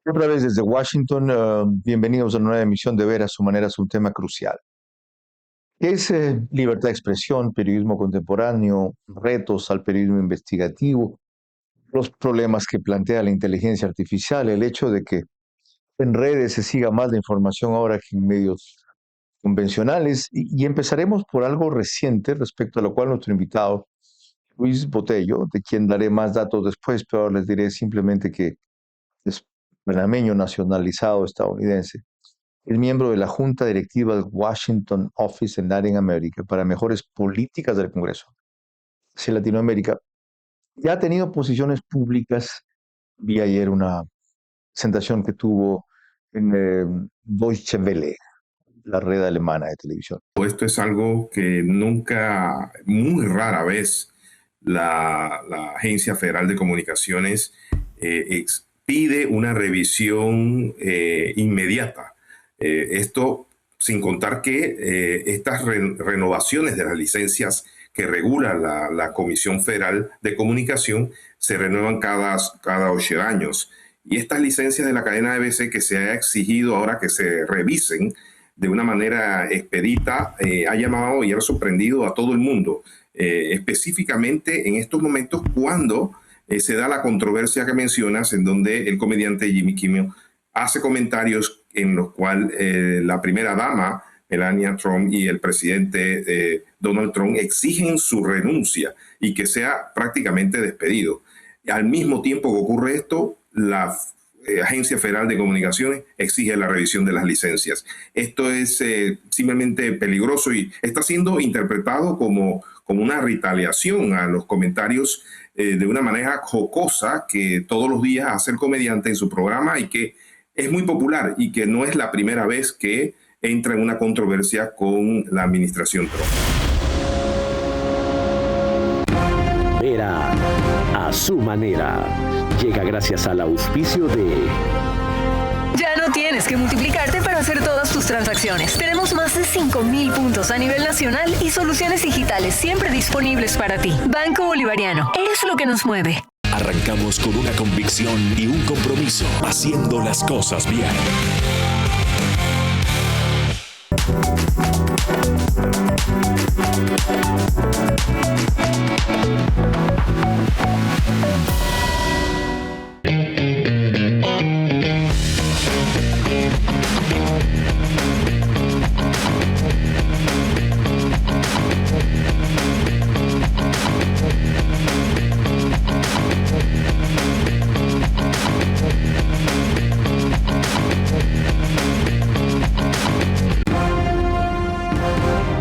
Otra vez desde Washington, bienvenidos a una nueva emisión de Ver a su manera, es un tema crucial. ¿Qué es libertad de expresión, periodismo contemporáneo, retos al periodismo investigativo, los problemas que plantea la inteligencia artificial, el hecho de que en redes se siga más la información ahora que en medios convencionales? Y empezaremos por algo reciente respecto a lo cual nuestro invitado, Luis Botello, de quien daré más datos después, pero les diré simplemente que es panameño nacionalizado estadounidense. Es miembro de la Junta Directiva del Washington Office en América para mejores políticas del Congreso hacia Latinoamérica. Ya ha tenido posiciones públicas. Vi ayer una presentación que tuvo en Deutsche Welle, la red alemana de televisión. Esto es algo que nunca, muy rara vez, la Agencia Federal de Comunicaciones pide una revisión inmediata. Esto sin contar que estas renovaciones de las licencias que regula la Comisión Federal de Comunicación se renuevan cada 8 años. Y estas licencias de la cadena ABC que se ha exigido ahora que se revisen de una manera expedita, ha llamado y ha sorprendido a todo el mundo, específicamente en estos momentos cuando se da la controversia que mencionas, en donde el comediante Jimmy Kimmel hace comentarios en los cuales la primera dama, Melania Trump, y el presidente Donald Trump exigen su renuncia y que sea prácticamente despedido. Al mismo tiempo que ocurre esto, la Agencia Federal de Comunicaciones exige la revisión de las licencias. Esto es simplemente peligroso y está siendo interpretado como una retaliación a los comentarios de una manera jocosa que todos los días hace el comediante en su programa y que es muy popular y que no es la primera vez que entra en una controversia con la administración Trump. Vera a su manera. Llega gracias al auspicio de... Ya no tienes que multiplicarte para hacer todas tus transacciones. Tenemos más de 5,000 puntos a nivel nacional y soluciones digitales siempre disponibles para ti. Banco Bolivariano, es lo que nos mueve. Arrancamos con una convicción y un compromiso, haciendo las cosas bien.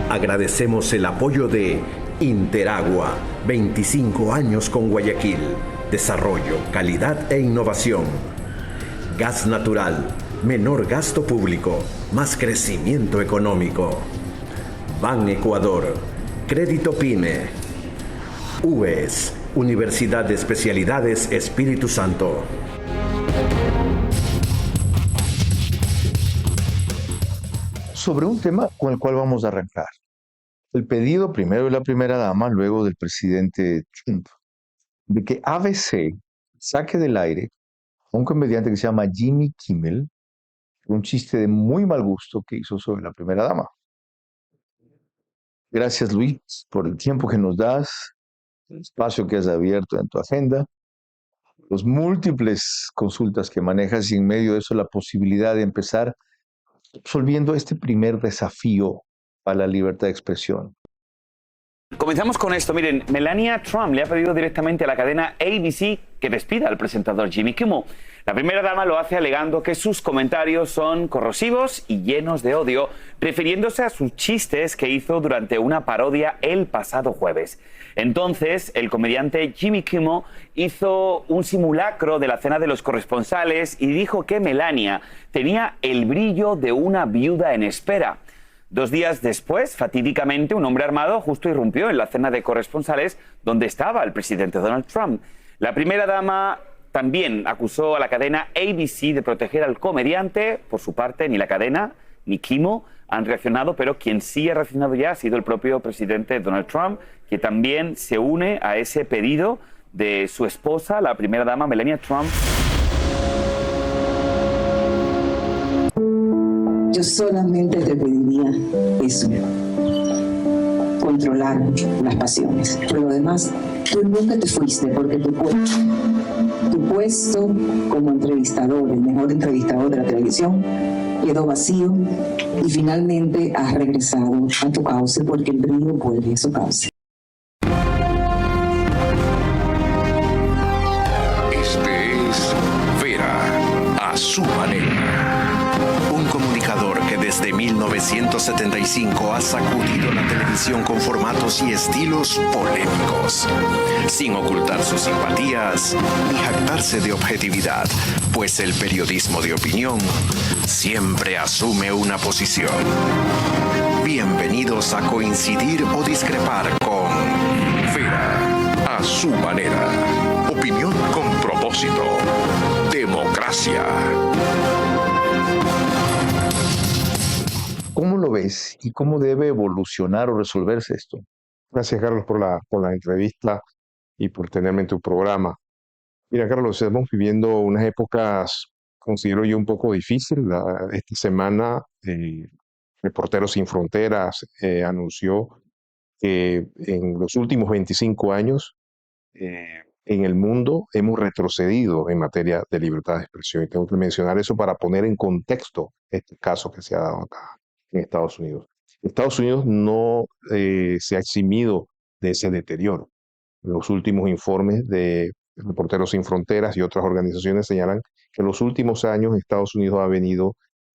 Agradecemos el apoyo de Interagua, 25 años con Guayaquil. Desarrollo, calidad e innovación. Gas natural, menor gasto público, más crecimiento económico. Ban Ecuador, Crédito PYME. UES, Universidad de Especialidades Espíritu Santo. Sobre un tema con el cual vamos a arrancar. El pedido primero de la primera dama, luego del presidente Trump, de que ABC saque del aire a un comediante que se llama Jimmy Kimmel, un chiste de muy mal gusto que hizo sobre la primera dama. Gracias, Luis, por el tiempo que nos das, el espacio que has abierto en tu agenda, los múltiples consultas que manejas y en medio de eso la posibilidad de empezar resolviendo este primer desafío a la libertad de expresión. Comenzamos con esto. Miren, Melania Trump le ha pedido directamente a la cadena ABC que despida al presentador Jimmy Kimmel. La primera dama lo hace alegando que sus comentarios son corrosivos y llenos de odio, refiriéndose a sus chistes que hizo durante una parodia el pasado jueves. Entonces, el comediante Jimmy Kimmel hizo un simulacro de la cena de los corresponsales y dijo que Melania tenía el brillo de una viuda en espera. 2 días después, fatídicamente, un hombre armado justo irrumpió en la cena de corresponsales donde estaba el presidente Donald Trump. La primera dama también acusó a la cadena ABC de proteger al comediante. Por su parte, ni la cadena ni Kimmel han reaccionado, pero quien sí ha reaccionado ya ha sido el propio presidente Donald Trump, que también se une a ese pedido de su esposa, la primera dama Melania Trump. Yo solamente te pediría eso, controlar las pasiones. Por lo demás, tú nunca te fuiste porque tu puesto como entrevistador, el mejor entrevistador de la televisión, quedó vacío y finalmente has regresado a tu cauce porque el brillo vuelve a su cauce. Este es Vera a su manera. Un comunicador que desde 1975 ha sacudido la televisión con formatos y estilos polémicos, sin ocultar sus simpatías ni jactarse de objetividad, pues el periodismo de opinión siempre asume una posición. Bienvenidos a coincidir o discrepar con Vera a su manera. Opinión con propósito. Democracia. ¿Cómo lo ves y cómo debe evolucionar o resolverse esto? Gracias, Carlos, por la entrevista y por tenerme en tu programa. Mira, Carlos, estamos viviendo unas épocas, considero yo, un poco difíciles. Esta semana, Reporteros Sin Fronteras anunció que en los últimos 25 años en el mundo hemos retrocedido en materia de libertad de expresión. Y tengo que mencionar eso para poner en contexto este caso que se ha dado acá en Estados Unidos. Estados Unidos no se ha eximido de ese deterioro. Los últimos informes de Reporteros Sin Fronteras y otras organizaciones señalan que en los últimos años Estados Unidos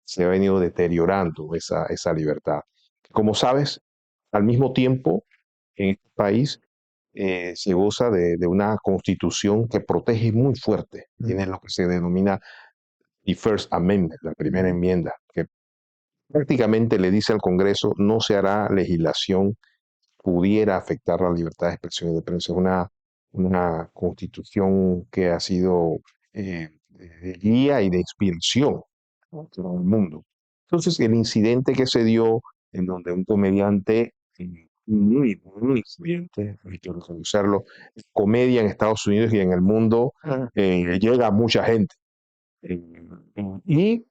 se ha venido deteriorando esa libertad. Como sabes, al mismo tiempo, en este país se goza de una constitución que protege muy fuerte. Tiene lo que se denomina the First Amendment, la primera enmienda, que prácticamente le dice al Congreso no se hará legislación que pudiera afectar la libertad de expresión y de prensa. Es una constitución que ha sido de guía y de inspiración a todo el mundo. Entonces, el incidente que se dio en donde un comediante muy influyente, hay que reconocerlo, comedia en Estados Unidos y en el mundo llega a mucha gente. Y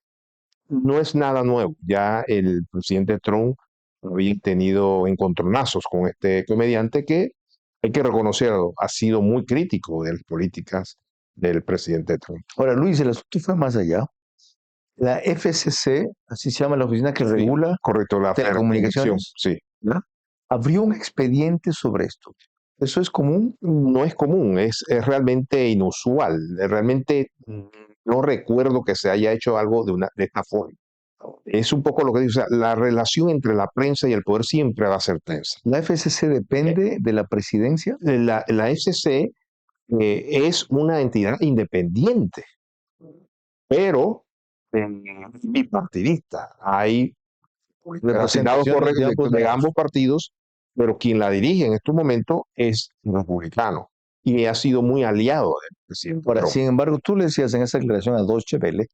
no es nada nuevo. Ya el presidente Trump había tenido encontronazos con este comediante que, hay que reconocerlo, ha sido muy crítico de las políticas del presidente Trump. Ahora, Luis, el asunto fue más allá. La FCC, así se llama la oficina que Sí, regula correcto, la telecomunicaciones, sí. ¿verdad? Abrió un expediente sobre esto. ¿Eso es común? No es común, es realmente inusual. Realmente no recuerdo que se haya hecho algo de esta forma. Es un poco lo que dice, o sea, la relación entre la prensa y el poder siempre va a ser tensa. ¿La FCC depende de la presidencia? La FCC es una entidad independiente, pero bipartidista. Hay representados de ambos partidos, pero quien la dirige en estos momentos es republicano y ha sido muy aliado del presidente Ahora, Trump. sin embargo, tú le decías en esa declaración a Deutsche Welle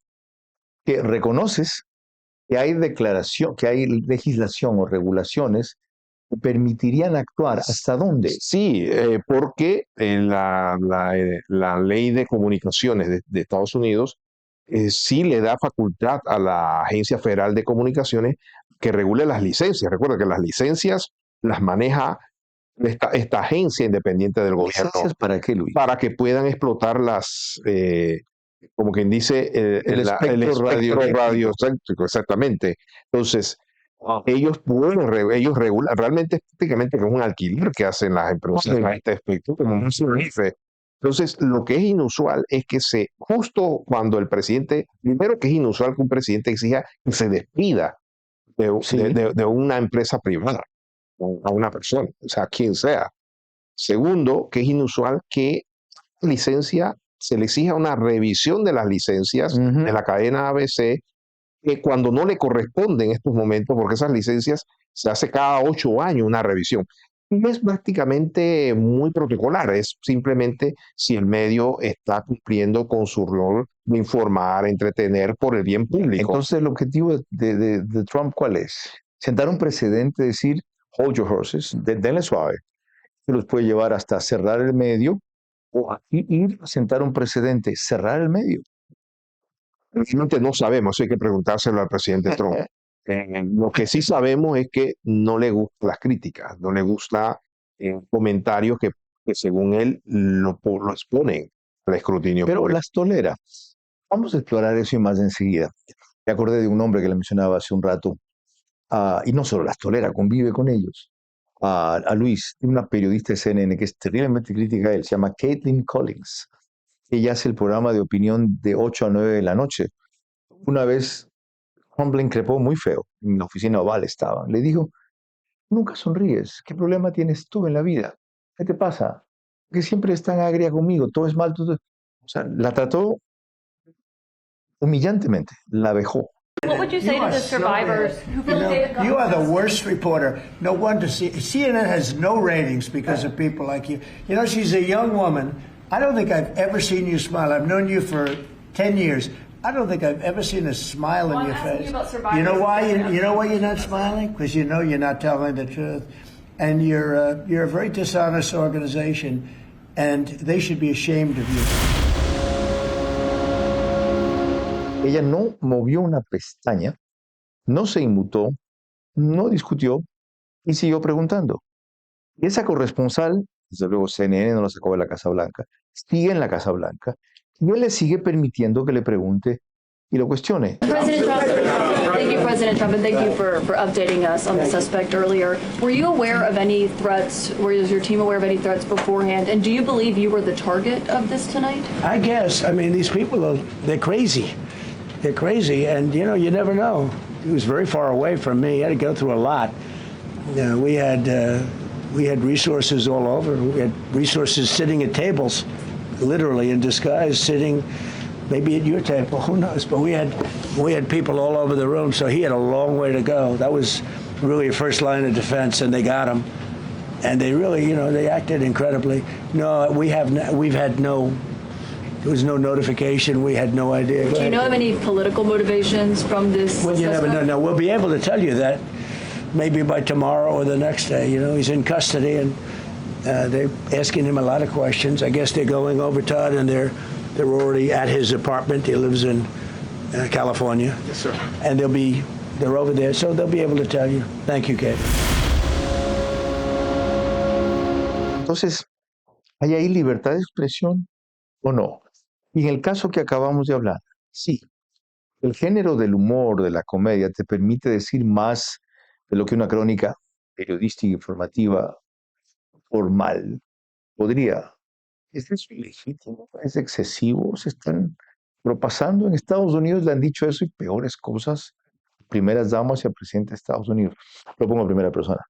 que reconoces que hay que hay legislación o regulaciones que permitirían actuar. ¿Hasta dónde? Sí, porque la ley de comunicaciones de Estados Unidos sí le da facultad a la Agencia Federal de Comunicaciones que regule las licencias. Recuerda que las licencias las maneja esta agencia independiente del gobierno. ¿Licencias para qué, Luis? Para que puedan explotar como quien dice, el espectro radioeléctrico, exactamente. Entonces, ellos regulan, realmente es prácticamente como un alquiler que hacen las empresas a este espectro, como un servicio. Entonces, lo que es inusual es que justo cuando el presidente, primero que es inusual que un presidente exija que se despida de una empresa privada a una persona, o sea, quien sea. Segundo, que es inusual que licencia se le exija una revisión de las licencias de la cadena ABC, que cuando no le corresponde en estos momentos, porque esas licencias se hace cada 8 años una revisión. No es prácticamente muy protocolar, es simplemente si el medio está cumpliendo con su rol de informar, entretener por el bien público. Entonces, el objetivo de Trump, ¿cuál es? Sentar un precedente, decir, hold your horses, denle suave, que los puede llevar hasta cerrar el medio, o aquí ir a sentar un precedente, cerrar el medio. Realmente no sabemos, hay que preguntárselo al presidente Trump. Lo que sí sabemos es que no le gustan las críticas, no le gustan comentarios que según él lo exponen al escrutinio Pero público. las tolera. Vamos a explorar eso y más enseguida. Me acordé de un hombre que le mencionaba hace un rato, y no solo las tolera, convive con ellos. A Luis, una periodista de CNN que es terriblemente crítica a él, se llama Caitlin Collins. Ella hace el programa de opinión de 8 a 9 de la noche. Una vez, Trump le increpó muy feo, en la oficina oval estaban. Le dijo, nunca sonríes, ¿qué problema tienes tú en la vida? ¿Qué te pasa? Que siempre es tan agria conmigo, todo es mal. O sea, la trató humillantemente, la vejó. What would you say to the survivors who feel You are the worst reporter. No wonder CNN has no ratings because of people like you. You know, she's a young woman. I don't think I've ever seen you smile. I've known you for 10 years. I don't think I've ever seen a smile on your face. You know why? You know why you're not smiling? Because you know you're not telling the truth, and you're a very dishonest organization, and they should be ashamed of you. Ella no movió una pestaña, no se inmutó, no discutió y siguió preguntando. Y esa corresponsal, desde luego CNN no la sacó de la Casa Blanca, sigue en la Casa Blanca y él le sigue permitiendo que le pregunte y lo cuestione. President Trump, thank you, President Trump, and thank you for updating us on the suspect earlier. Were you aware of any threats? Was your team aware of any threats beforehand? And do you believe you were the target of this tonight? I guess. I mean, these people they're crazy. They're crazy, and you know, you never know. He was very far away from me. He had to go through a lot. We had resources all over. We had resources sitting at tables, literally in disguise, sitting maybe at your table. Who knows? But we had people all over the room. So he had a long way to go. That was really a first line of defense, and they got him. And they really, you know, they acted incredibly. No, we've had no. There was no notification. We had no idea. Do you know of any political motivations from this? Well, you never know. No, we'll be able to tell you that maybe by tomorrow or the next day. You know, he's in custody, and they're asking him a lot of questions. I guess they're going over, Todd, and they're already at his apartment. He lives in California. Yes, sir. And they're over there, so they'll be able to tell you. Thank you, Kate. Entonces, ¿hay ahí libertad de expresión o no? Y en el caso que acabamos de hablar, sí. El género del humor, de la comedia, te permite decir más de lo que una crónica periodística informativa formal podría. ¿Es eso ilegítimo? ¿Es excesivo? ¿Se están propasando? En Estados Unidos le han dicho eso y peores cosas. Primeras damas y al presidente de Estados Unidos. Lo pongo en primera persona.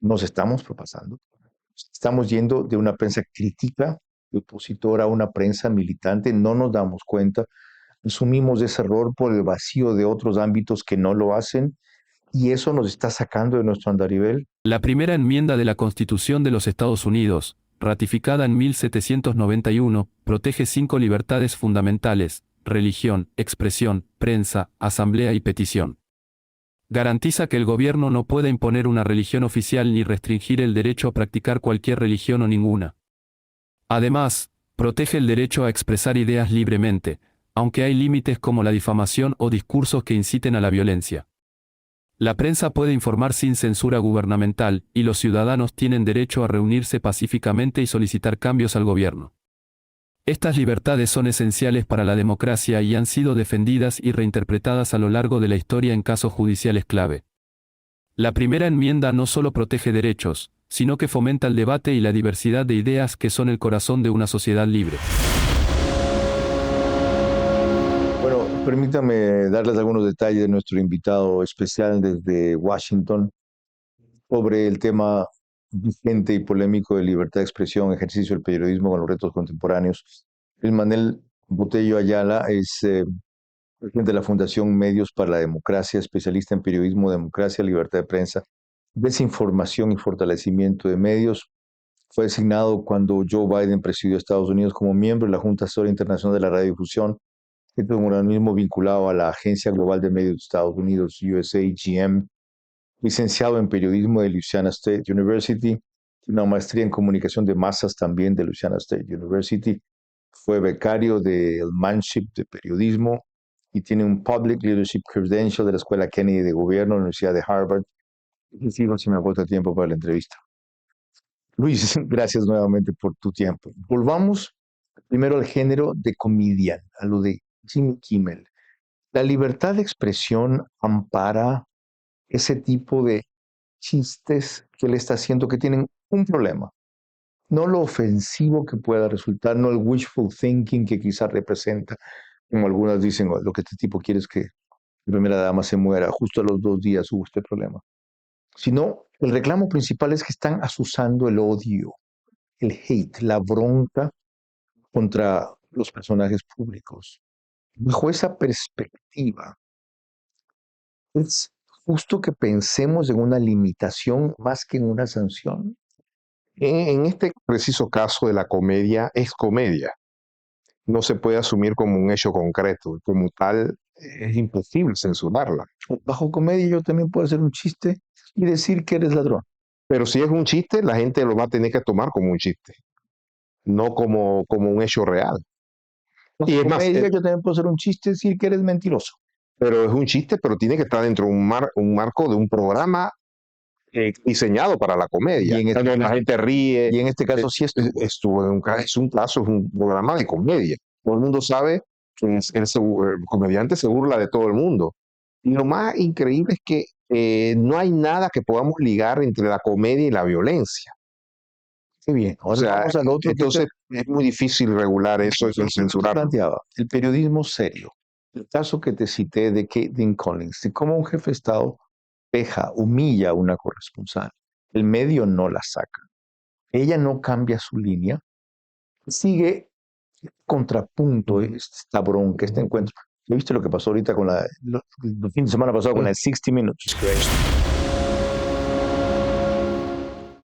Nos estamos propasando. Estamos yendo de una prensa crítica, de opositora a una prensa militante. No nos damos cuenta. Asumimos ese error por el vacío de otros ámbitos que no lo hacen. Y eso nos está sacando de nuestro andarivel. La primera enmienda de la Constitución de los Estados Unidos, ratificada en 1791, protege 5 libertades fundamentales: religión, expresión, prensa, asamblea y petición. Garantiza que el gobierno no puede imponer una religión oficial ni restringir el derecho a practicar cualquier religión o ninguna. Además, protege el derecho a expresar ideas libremente, aunque hay límites como la difamación o discursos que inciten a la violencia. La prensa puede informar sin censura gubernamental, y los ciudadanos tienen derecho a reunirse pacíficamente y solicitar cambios al gobierno. Estas libertades son esenciales para la democracia y han sido defendidas y reinterpretadas a lo largo de la historia en casos judiciales clave. La primera enmienda no solo protege derechos, sino que fomenta el debate y la diversidad de ideas que son el corazón de una sociedad libre. Bueno, permítame darles algunos detalles de nuestro invitado especial desde Washington sobre el tema vigente y polémico de libertad de expresión, ejercicio del periodismo con los retos contemporáneos. Luis Manuel Botello Ayala es presidente de la Fundación Medios para la Democracia, especialista en periodismo, democracia, libertad de prensa, desinformación y fortalecimiento de medios. Fue designado cuando Joe Biden presidió Estados Unidos como miembro de la Junta Asesora Internacional de la Radiodifusión, que es un organismo vinculado a la Agencia Global de Medios de Estados Unidos, USAGM. Licenciado en periodismo de Louisiana State University, una maestría en comunicación de masas también de Louisiana State University. Fue becario del Manship de periodismo y tiene un Public Leadership Credential de la Escuela Kennedy de Gobierno, la Universidad de Harvard. Sí, no se me agota el tiempo para la entrevista. Luis, gracias nuevamente por tu tiempo. Volvamos primero al género de comedian, a lo de Jimmy Kimmel. La libertad de expresión ampara ese tipo de chistes que él está haciendo que tienen un problema. No lo ofensivo que pueda resultar, no el wishful thinking que quizás representa, como algunas dicen, "Oh, lo que este tipo quiere es que la primera dama se muera". Justo a los 2 días hubo este problema. Sino el reclamo principal es que están asusando el odio, el hate, la bronca contra los personajes públicos. Bajo esa perspectiva, es justo que pensemos en una limitación más que en una sanción. En este preciso caso de la comedia, es comedia. No se puede asumir como un hecho concreto. Como tal, es imposible censurarla. Bajo comedia yo también puedo hacer un chiste y decir que eres ladrón. Pero si es un chiste, la gente lo va a tener que tomar como un chiste, no como un hecho real. Bajo Y es más, comedia yo también puedo hacer un chiste y decir que eres mentiroso. pero es un chiste, pero tiene que estar dentro de un marco de un programa diseñado para la comedia. Y en este Donde la caso- gente ríe. Y en este caso sí estuvo en un caso, es un programa de comedia. Todo el mundo sabe que el comediante se burla de todo el mundo. Y lo más increíble es que no hay nada que podamos ligar entre la comedia y la violencia. Qué bien. O Ahora sea, vamos al otro. entonces es muy difícil regular eso y censurarlo. Planteaba el periodismo serio. El caso que te cité de Caitlin Collins, de cómo un jefe de Estado deja, humilla a una corresponsal. El medio no la saca. Ella no cambia su línea. Sigue contrapunto esta bronca, este encuentro. ¿Viste lo que pasó ahorita con el fin de semana pasado con el 60 Minutes?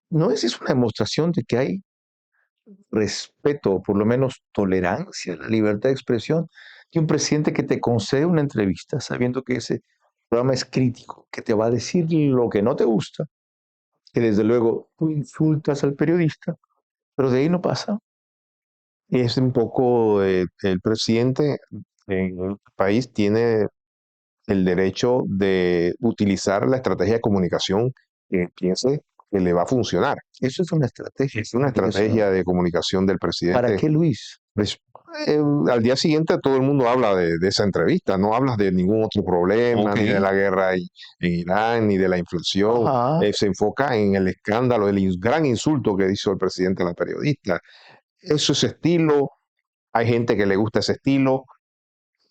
No es una demostración de que hay respeto, o por lo menos tolerancia a la libertad de expresión de un presidente que te concede una entrevista sabiendo que ese programa es crítico, que te va a decir lo que no te gusta, que desde luego tú insultas al periodista, pero de ahí no pasa. Es un poco el presidente en el país tiene el derecho de utilizar la estrategia de comunicación que piense que le va a funcionar. Eso es una estrategia. Es una estrategia de comunicación del presidente. ¿Para qué, Luis? Pues, al día siguiente todo el mundo habla de esa entrevista, no hablas de ningún otro problema, ni de la guerra en Irán, ni de la inflación. Se enfoca en el escándalo, el gran insulto que hizo el presidente a la periodista. Eso es estilo, hay gente que le gusta ese estilo.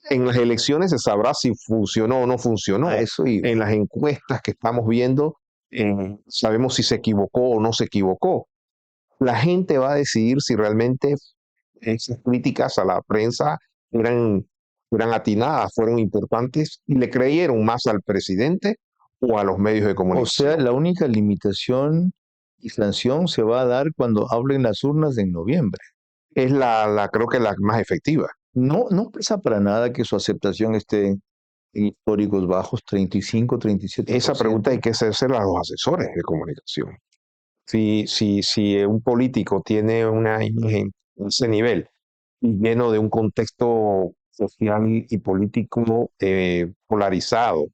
En las elecciones se sabrá si funcionó o no funcionó. En las encuestas que estamos viendo, sabemos si se equivocó o no se equivocó. La gente va a decidir si realmente esas críticas a la prensa eran atinadas, fueron importantes y le creyeron más al presidente o a los medios de comunicación. O sea, la única limitación y sanción se va a dar cuando hablen las urnas en noviembre. Es creo que la más efectiva. No pesa para nada que su aceptación esté en históricos bajos, 35, 37%. Esa pregunta hay que hacérsela a los asesores de comunicación. Si un político tiene una imagen a ese nivel y lleno de un contexto social y político polarizado,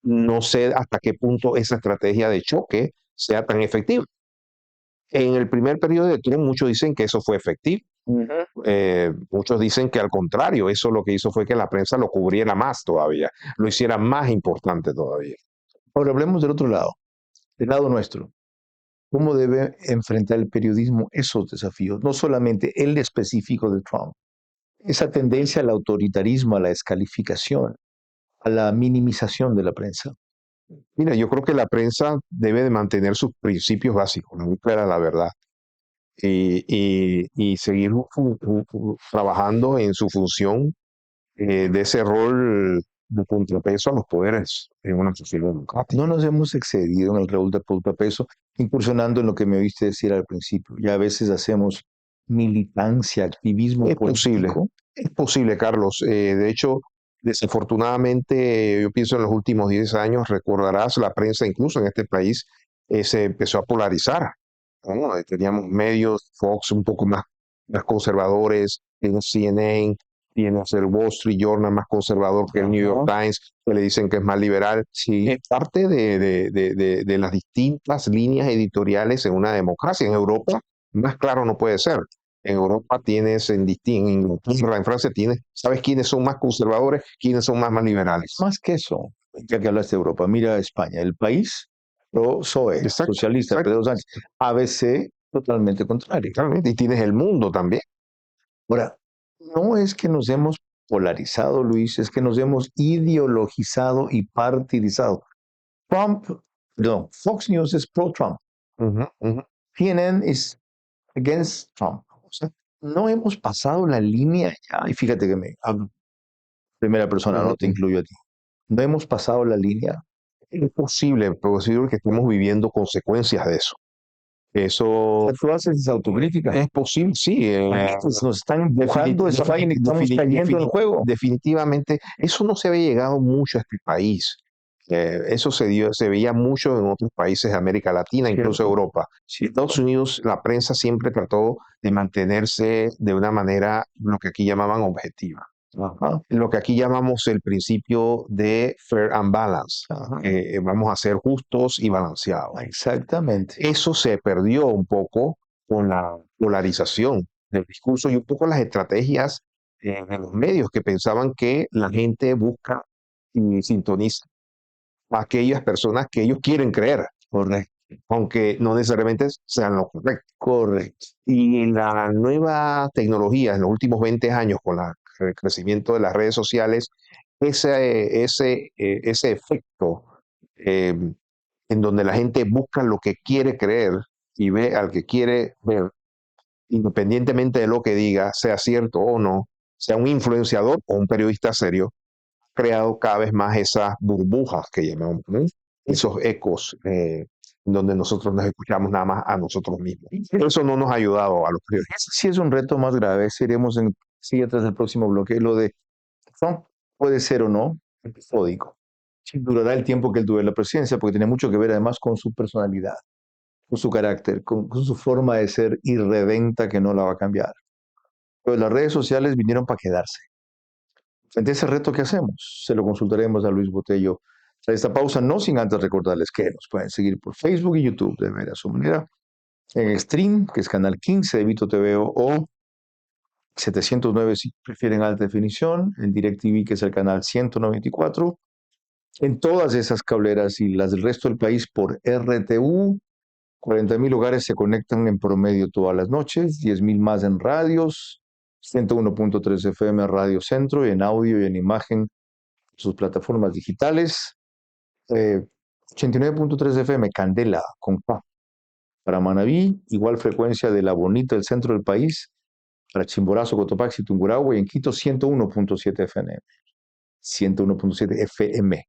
no sé hasta qué punto esa estrategia de choque sea tan efectiva. En el primer periodo de Trump muchos dicen que eso fue efectivo. Muchos dicen que al contrario, eso lo que hizo fue que la prensa lo cubriera más todavía, lo hiciera más importante todavía. Ahora hablemos del otro lado, del lado nuestro. ¿Cómo debe enfrentar el periodismo esos desafíos? No solamente el específico de Trump, esa tendencia al autoritarismo, a la descalificación, a la minimización de la prensa. Mira, yo creo que la prensa debe de mantener sus principios básicos, la búsqueda de la verdad, y seguir trabajando en su función de ese rol de contrapeso a los poderes en una sociedad democrática. No nos hemos excedido en el rol de contrapeso, incursionando en lo que me oíste decir al principio. Ya a veces hacemos militancia, activismo político. Es posible, Carlos. De hecho, desafortunadamente, yo pienso en los últimos 10 años, recordarás, la prensa incluso en este país se empezó a polarizar, ¿no? Teníamos medios, Fox un poco más conservadores, CNN, Tienes el Wall Street Journal más conservador que el New York Times, que le dicen que es más liberal. Sí. Es parte de las distintas líneas editoriales en una democracia. En Europa, más claro no puede ser. En Europa tienes, en Inglaterra, en Francia tienes, ¿sabes quiénes son más conservadores? ¿Quiénes son más liberales? Más que eso, ya que hablaste de Europa, mira España, el país pro-PSOE, Exacto, socialista, exacto. Pedro Sánchez, ABC totalmente contrario. Totalmente. Y tienes el mundo también. Ahora, no es que nos hemos polarizado, Luis, es que nos hemos ideologizado y partidizado. Fox News es pro-Trump, CNN es against Trump. O sea, no hemos pasado la línea ya, y fíjate que me hablo primera persona, no te incluyo a ti. No hemos pasado la línea. Es posible que estemos viviendo consecuencias de eso. Eso Tú haces esa autocrítica. es posible, sí. Pues nos están empujando, estamos cayendo en el juego. Definitivamente, eso no se había llegado mucho a este país. Eso se veía mucho en otros países de América Latina, incluso Cierto. Europa. Estados Unidos, la prensa siempre trató de mantenerse de una manera, lo que aquí llamaban objetiva. Lo que aquí llamamos el principio de fair and balance. Vamos a ser justos y balanceados. Exactamente. Eso se perdió un poco con la polarización del discurso y un poco las estrategias de los medios que pensaban que la gente busca y sintoniza a aquellas personas que ellos quieren creer, Correcto. aunque no necesariamente sean lo correcto. Correcto. Y la nueva tecnología en los últimos 20 años con el crecimiento de las redes sociales, ese efecto en donde la gente busca lo que quiere creer y ve al que quiere ver, independientemente de lo que diga, sea cierto o no, sea un influenciador o un periodista serio, ha creado cada vez más esas burbujas que llamamos, ¿no? Esos ecos donde nosotros nos escuchamos nada más a nosotros mismos. Eso no nos ha ayudado a los periodistas. Sí es un reto más grave, iremos en tras el próximo bloque. Lo de Trump puede ser o no episódico. Durará el tiempo que él dure la presidencia, porque tiene mucho que ver además con su personalidad, con su carácter, con su forma de ser irredenta que no la va a cambiar. Pero las redes sociales vinieron para quedarse. Frente a ese reto que hacemos, se lo consultaremos a Luis Botello tras esta pausa, no sin antes recordarles que nos pueden seguir por Facebook y YouTube de Vera a su manera, en Stream, que es canal 15 de Vito TV o 709 si prefieren alta definición, en DirecTV, que es el canal 194, en todas esas cableras y las del resto del país por RTU. 40,000 hogares se conectan en promedio todas las noches, 10,000 más en radios, 101.3 FM Radio Centro, y en audio y en imagen sus plataformas digitales, 89.3 FM Candela con K. Para Manabí, igual frecuencia de La Bonita, el centro del país, para Chimborazo, Cotopaxi, Tungurahua, y en Quito 101.7 FM. 101.7 FM.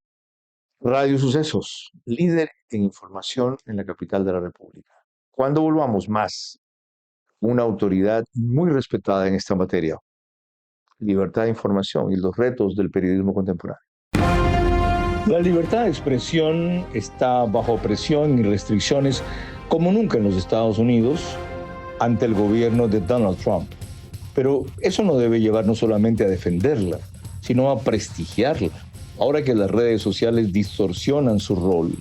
Radio Sucesos, líder en información en la capital de la República. Cuando volvamos más, una autoridad muy respetada en esta materia, libertad de información y los retos del periodismo contemporáneo. La libertad de expresión está bajo presión y restricciones como nunca en los Estados Unidos ante el gobierno de Donald Trump. Pero eso no debe llevarnos solamente a defenderla, sino a prestigiarla. Ahora que las redes sociales distorsionan su rol,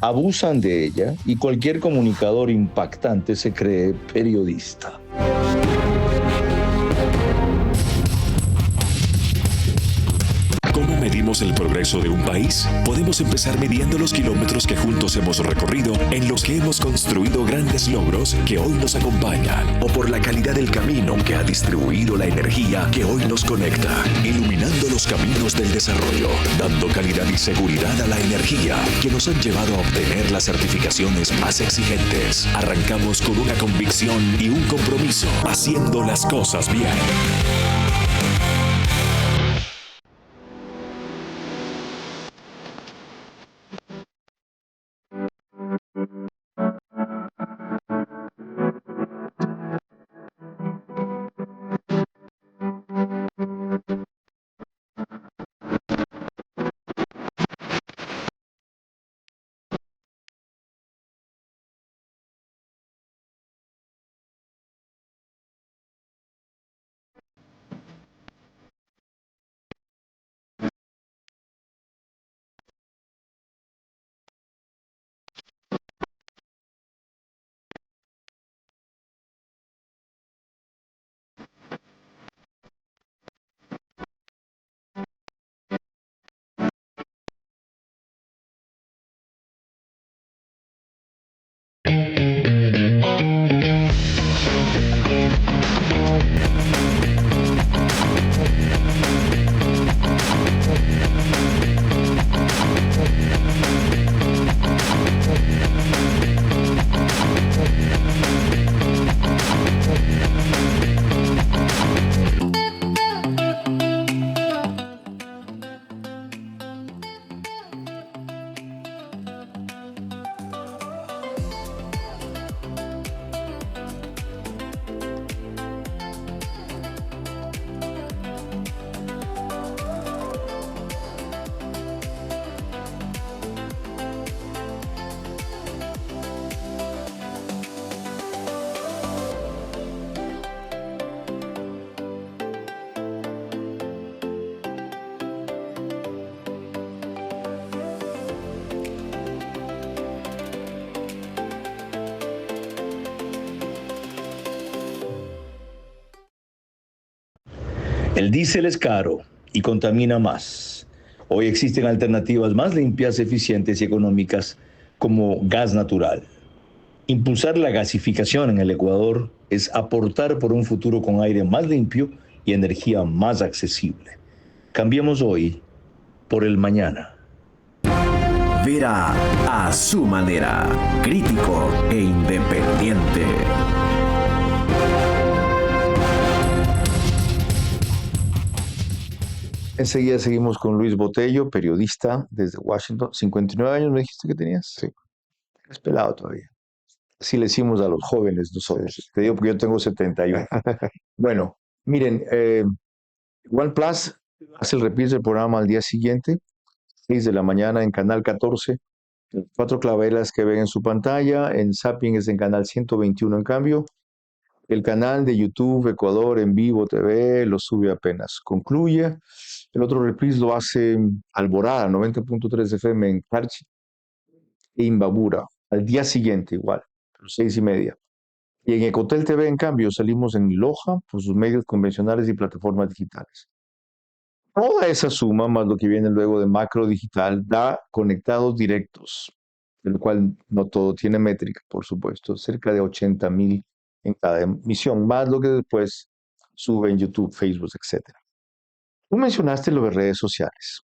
abusan de ella y cualquier comunicador impactante se cree periodista. ¿Cómo medimos el progreso de un país? Podemos empezar midiendo los kilómetros que juntos hemos recorrido, en los que hemos construido grandes logros que hoy nos acompañan, o por la calidad del camino que ha distribuido la energía que hoy nos conecta, iluminando los caminos del desarrollo, dando calidad y seguridad a la energía que nos han llevado a obtener las certificaciones más exigentes. Arrancamos con una convicción y un compromiso, haciendo las cosas bien. El diésel es caro y contamina más. Hoy existen alternativas más limpias, eficientes y económicas como gas natural. Impulsar la gasificación en el Ecuador es aportar por un futuro con aire más limpio y energía más accesible. Cambiemos hoy por el mañana. Vera a su manera, crítico e independiente. Enseguida seguimos con Luis Botello, periodista desde Washington. 59 años me dijiste que tenías. Sí. Es pelado todavía. Así le decimos a los jóvenes nosotros. Te digo porque yo tengo 71. Bueno, miren, OnePlus hace el reprise del programa al día siguiente, 6 de la mañana en Canal 14. 4 clavelas que ven en su pantalla. En Zapping es en Canal 121 en cambio. El canal de YouTube Ecuador en Vivo TV lo sube apenas concluye. El otro reprise lo hace Alborada, 90.3 FM en Carchi e Imbabura, al día siguiente igual, a las 6:30. Y en Ecotel TV, en cambio, salimos en Loja por sus medios convencionales y plataformas digitales. Toda esa suma, más lo que viene luego de Macro Digital, da conectados directos, de lo cual no todo tiene métrica, por supuesto, cerca de 80,000 en cada emisión, más lo que después sube en YouTube, Facebook, etc. Tú mencionaste lo de redes sociales.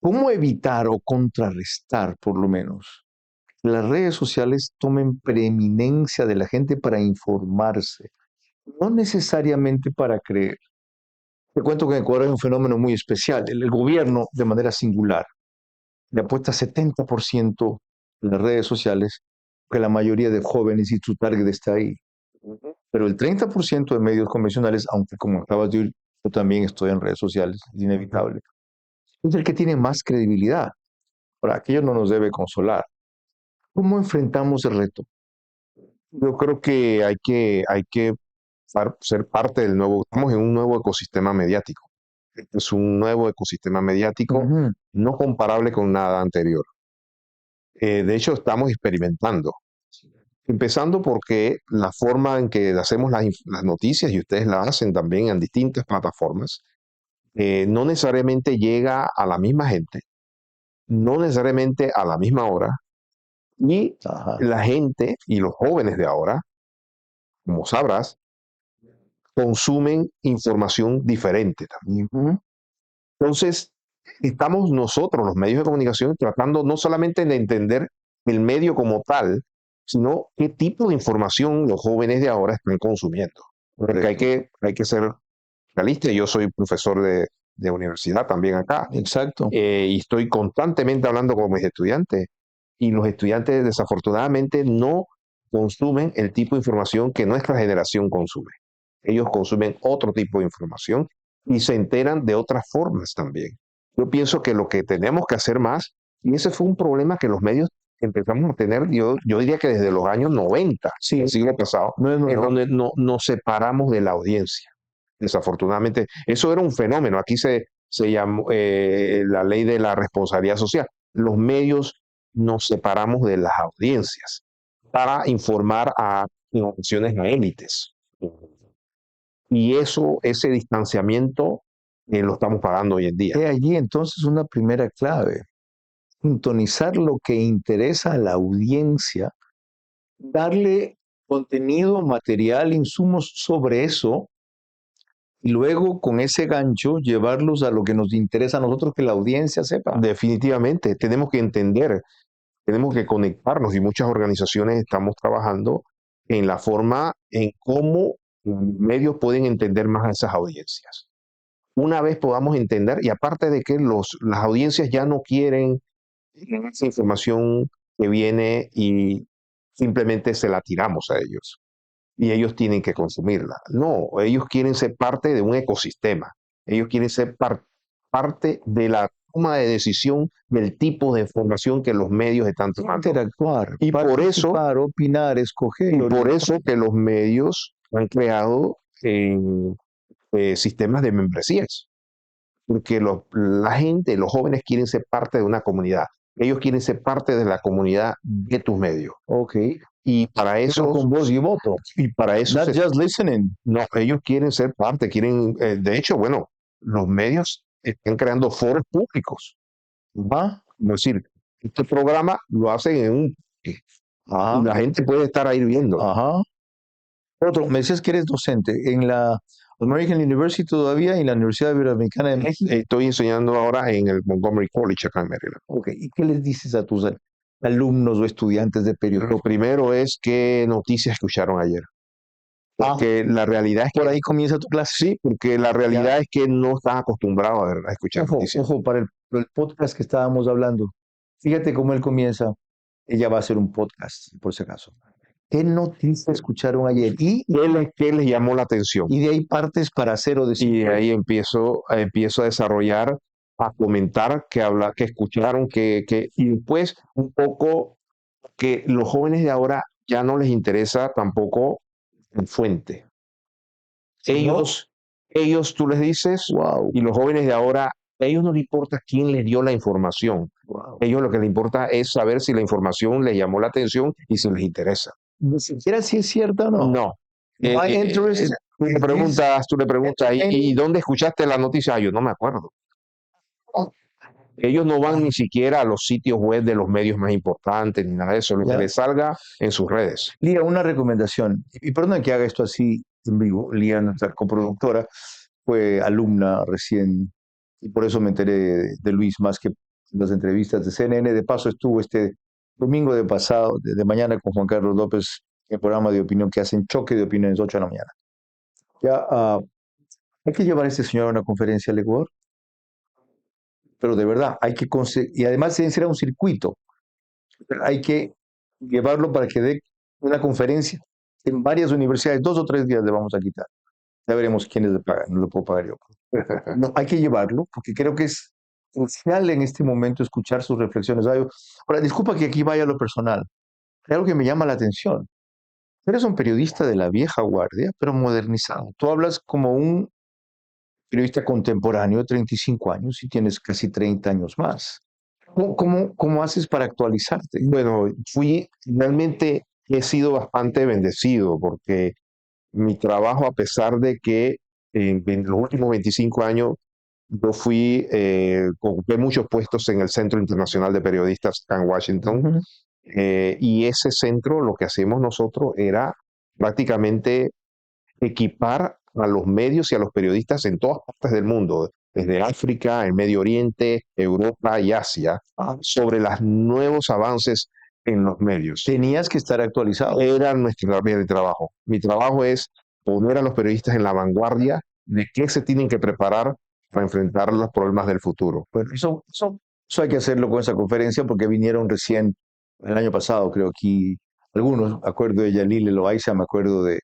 ¿Cómo evitar o contrarrestar, por lo menos, que las redes sociales tomen preeminencia de la gente para informarse, no necesariamente para creer? Te cuento que en Ecuador hay un fenómeno muy especial. El gobierno, de manera singular, le apuesta 70% en las redes sociales, que la mayoría de jóvenes y su target está ahí. Pero el 30% de medios convencionales, aunque como acabas de oír, yo también estoy en redes sociales, es inevitable, es el que tiene más credibilidad. Ahora, aquello no nos debe consolar. ¿Cómo enfrentamos el reto? Yo creo que hay que ser parte del nuevo, estamos en un nuevo ecosistema mediático. Este es un nuevo ecosistema mediático no comparable con nada anterior. De hecho, estamos experimentando. Empezando porque la forma en que hacemos las noticias, y ustedes las hacen también en distintas plataformas, no necesariamente llega a la misma gente, no necesariamente a la misma hora, y la gente y los jóvenes de ahora, como sabrás, consumen información diferente también. Entonces, estamos nosotros, los medios de comunicación, tratando no solamente de entender el medio como tal, sino qué tipo de información los jóvenes de ahora están consumiendo. Porque hay que ser realista. Yo soy profesor de universidad también acá. Exacto. Y estoy constantemente hablando con mis estudiantes. Y los estudiantes, desafortunadamente, no consumen el tipo de información que nuestra generación consume. Ellos consumen otro tipo de información y se enteran de otras formas también. Yo pienso que lo que tenemos que hacer más, y ese fue un problema que los medios empezamos a tener, yo diría que desde los años 90, el siglo pasado, en donde nos separamos de la audiencia. Desafortunadamente, eso era un fenómeno. Aquí se llamó la ley de la responsabilidad social. Los medios nos separamos de las audiencias para informar en ocasiones a élites. Y ese distanciamiento lo estamos pagando hoy en día. He allí entonces una primera clave. Sintonizar lo que interesa a la audiencia, darle contenido, material, insumos sobre eso, y luego con ese gancho llevarlos a lo que nos interesa a nosotros que la audiencia sepa. Definitivamente, tenemos que entender, tenemos que conectarnos, y muchas organizaciones estamos trabajando en la forma en cómo medios pueden entender más a esas audiencias. Una vez podamos entender, y aparte de que las audiencias ya no quieren esa información que viene y simplemente se la tiramos a ellos y ellos tienen que consumirla. No, ellos quieren ser parte de un ecosistema. Ellos quieren ser parte de la toma de decisión del tipo de información que los medios están tomando. Interactuar, y por eso, opinar, escoger. Y por eso que los medios han creado sistemas de membresías. Porque la gente, los jóvenes quieren ser parte de una comunidad. Ellos quieren ser parte de la comunidad de tus medios. Y para eso... con voz y voto. Y para eso... Not just listening. No, ellos quieren ser parte, quieren... de hecho, bueno, los medios están creando foros públicos. ¿Va? Es decir, este programa lo hacen en un... Ajá. Y la gente puede estar ahí viendo. Ajá. Otro, me decías que eres docente en la American University todavía y en la Universidad Iberoamericana de México. Estoy enseñando ahora en el Montgomery College acá en Maryland. Ok, ¿y qué les dices a tus alumnos o estudiantes de periodismo? Lo primero es qué noticias escucharon ayer. Porque la realidad es que... ¿Por ahí comienza tu clase? Sí, porque la realidad es que no están acostumbrados a escuchar noticias. Ojo, para el podcast que estábamos hablando, fíjate cómo él comienza. Ella va a hacer un podcast, por si acaso. ¿Qué noticias escucharon ayer? ¿Y qué les llamó la atención? Y de ahí partes para hacer o decir. Y de ahí empiezo a desarrollar, a comentar, que escucharon, y después un poco que los jóvenes de ahora ya no les interesa tampoco el fuente. Ellos tú les dices, wow. Y los jóvenes de ahora, a ellos no les importa quién les dio la información. Wow. Ellos lo que les importa es saber si la información les llamó la atención y si les interesa. Ni siquiera si es cierta o no. No. Tú le preguntas, ¿y dónde escuchaste la noticia? Yo no me acuerdo. Ellos no van ni siquiera a los sitios web de los medios más importantes ni nada de eso, lo que les salga en sus redes. Lía, una recomendación, y perdón que haga esto así en vivo. Lía, nuestra coproductora, fue alumna recién, y por eso me enteré de Luis más que las entrevistas de CNN. De paso estuvo este domingo de mañana con Juan Carlos López en el programa de opinión que hacen choque de opiniones 8 de la mañana. Ya, hay que llevar a este señor a una conferencia al Ecuador, pero de verdad, hay que conseguir, y además será un circuito, hay que llevarlo para que dé una conferencia en varias universidades, 2 o 3 días le vamos a quitar. Ya veremos quiénes le pagan, no lo puedo pagar yo. No, hay que llevarlo, porque creo que es crucial en este momento escuchar sus reflexiones. Ahora, disculpa que aquí vaya a lo personal. Hay algo que me llama la atención. Eres un periodista de la vieja guardia, pero modernizado. Tú hablas como un periodista contemporáneo de 35 años y tienes casi 30 años más. ¿Cómo haces para actualizarte? Bueno, realmente he sido bastante bendecido porque mi trabajo, a pesar de que en los últimos 25 años yo ocupé muchos puestos en el Centro Internacional de Periodistas en Washington, y ese centro, lo que hacemos nosotros era prácticamente equipar a los medios y a los periodistas en todas partes del mundo, desde África, el Medio Oriente, Europa y Asia, sobre los nuevos avances en los medios. Tenías que estar actualizado. Era nuestra área de trabajo. Mi trabajo es poner a los periodistas en la vanguardia de qué se tienen que preparar para enfrentar los problemas del futuro. Bueno, eso hay que hacerlo con esa conferencia porque vinieron recién el año pasado, creo que algunos, me acuerdo de Yalil Loaiza, me acuerdo de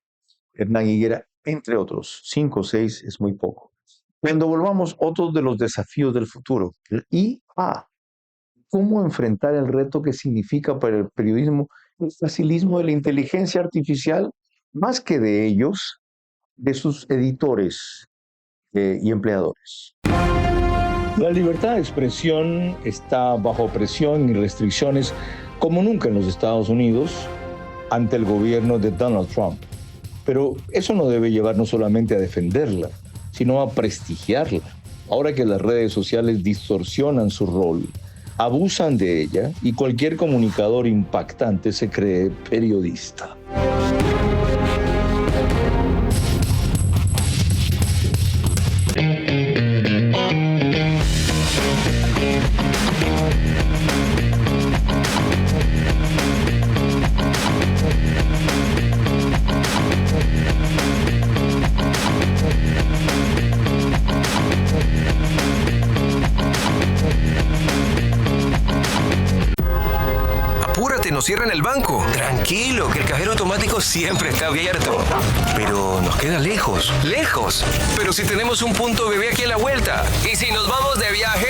Hernán Higuera, entre otros, 5 o 6 es muy poco. Cuando volvamos, otros de los desafíos del futuro. ¿Cómo enfrentar el reto que significa para el periodismo el facilismo de la inteligencia artificial, más que de ellos, de sus editores y empleadores? La libertad de expresión está bajo presión y restricciones como nunca en los Estados Unidos ante el gobierno de Donald Trump. Pero eso no debe llevarnos solamente a defenderla, sino a prestigiarla. Ahora que las redes sociales distorsionan su rol, abusan de ella y cualquier comunicador impactante se cree periodista. Nos cierran el banco. Tranquilo, que el cajero automático siempre está abierto. Pero nos queda lejos. ¡Lejos! Pero si tenemos un punto bebé aquí a la vuelta. ¿Y si nos vamos de viaje?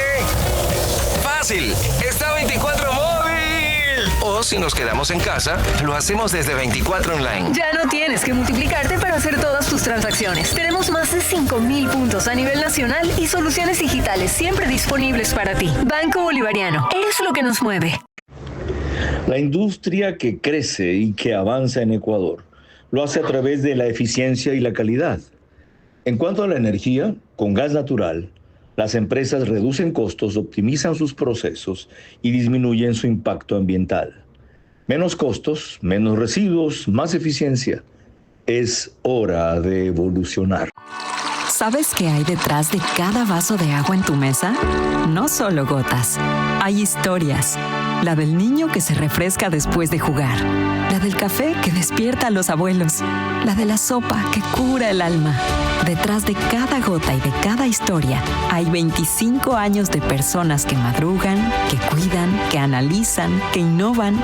¡Fácil! ¡Está 24 móvil! O si nos quedamos en casa, lo hacemos desde 24 online. Ya no tienes que multiplicarte para hacer todas tus transacciones. Tenemos más de 5,000 puntos a nivel nacional y soluciones digitales siempre disponibles para ti. Banco Bolivariano es lo que nos mueve. La industria que crece y que avanza en Ecuador lo hace a través de la eficiencia y la calidad. En cuanto a la energía, con gas natural, las empresas reducen costos, optimizan sus procesos y disminuyen su impacto ambiental. Menos costos, menos residuos, más eficiencia. Es hora de evolucionar. ¿Sabes qué hay detrás de cada vaso de agua en tu mesa? No solo gotas, hay historias. La del niño que se refresca después de jugar. La del café que despierta a los abuelos. La de la sopa que cura el alma. Detrás de cada gota y de cada historia hay 25 años de personas que madrugan, que cuidan, que analizan, que innovan,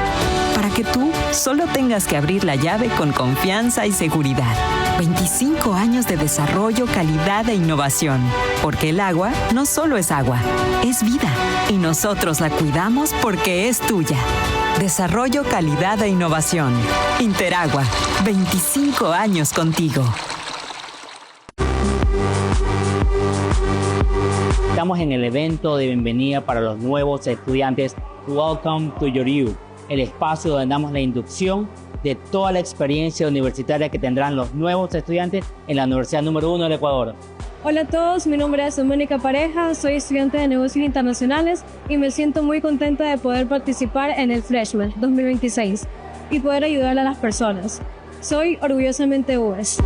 para que tú solo tengas que abrir la llave con confianza y seguridad. 25 años de desarrollo, calidad e innovación. Porque el agua no solo es agua, es vida. Y nosotros la cuidamos porque es tuya. Desarrollo, calidad e innovación. Interagua. 25 años contigo. Estamos en el evento de bienvenida para los nuevos estudiantes Welcome to Your You, el espacio donde damos la inducción de toda la experiencia universitaria que tendrán los nuevos estudiantes en la Universidad número 1 del Ecuador. Hola a todos, mi nombre es Mónica Pareja, soy estudiante de Negocios Internacionales y me siento muy contenta de poder participar en el Freshman 2026 y poder ayudar a las personas. Soy orgullosamente UES.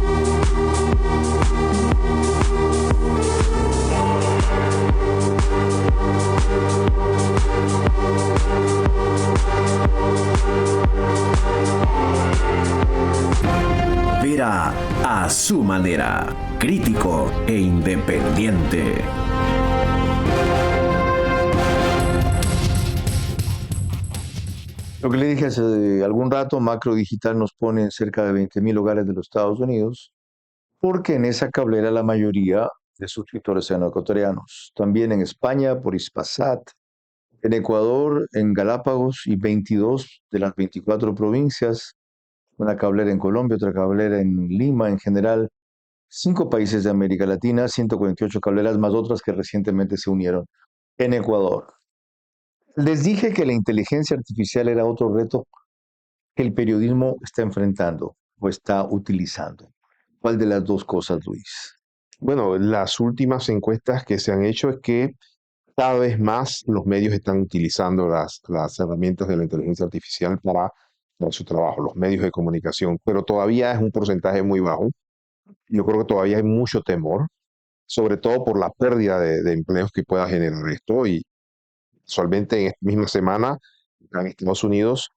Vera a su manera, crítico e independiente. Lo que le dije hace algún rato, Macro Digital nos pone en cerca de 20,000 hogares de los Estados Unidos, porque en esa cablera la mayoría de suscriptores sean ecuatorianos. También en España por Hispasat, en Ecuador, en Galápagos y 22 de las 24 provincias, una cablera en Colombia, otra cablera en Lima, en general, 5 países de América Latina, 148 cableras, más otras que recientemente se unieron en Ecuador. Les dije que la inteligencia artificial era otro reto que el periodismo está enfrentando o está utilizando. ¿Cuál de las dos cosas, Luis? Bueno, las últimas encuestas que se han hecho es que cada vez más los medios están utilizando las herramientas de la inteligencia artificial para su trabajo, los medios de comunicación, pero todavía es un porcentaje muy bajo. Yo creo que todavía hay mucho temor, sobre todo por la pérdida de empleos que pueda generar esto. Y usualmente en esta misma semana, en Estados Unidos,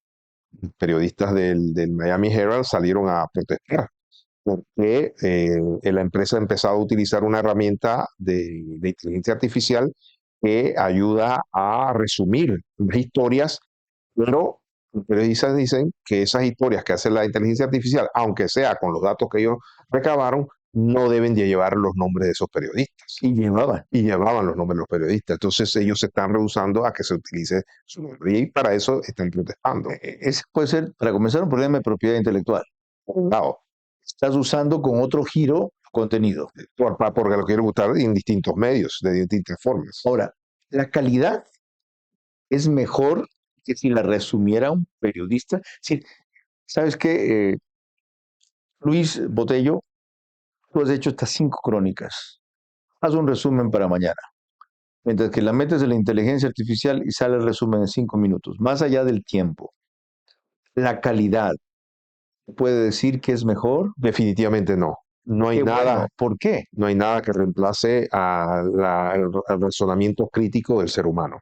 periodistas del Miami Herald salieron a protestar porque la empresa ha empezado a utilizar una herramienta de inteligencia artificial que ayuda a resumir las historias, pero los periodistas dicen que esas historias que hace la inteligencia artificial, aunque sea con los datos que ellos recabaron, no deben de llevar los nombres de esos periodistas. Y llevaban los nombres de los periodistas. Entonces ellos se están rehusando a que se utilice su nombre. Y para eso están protestando. Ese puede ser, para comenzar, un problema de propiedad intelectual. Claro. Estás usando con otro giro contenido. Porque lo quiero usar en distintos medios, de distintas formas. Ahora, la calidad es mejor que si la resumiera un periodista. Sí, ¿sabes qué? Luis Botello, tú has hecho estas 5 crónicas. Haz un resumen para mañana. Mientras que la metes en la inteligencia artificial y sale el resumen en 5 minutos. Más allá del tiempo. La calidad. ¿Puede decir que es mejor? Definitivamente no. No hay nada. Bueno. ¿Por qué? No hay nada que reemplace al razonamiento crítico del ser humano.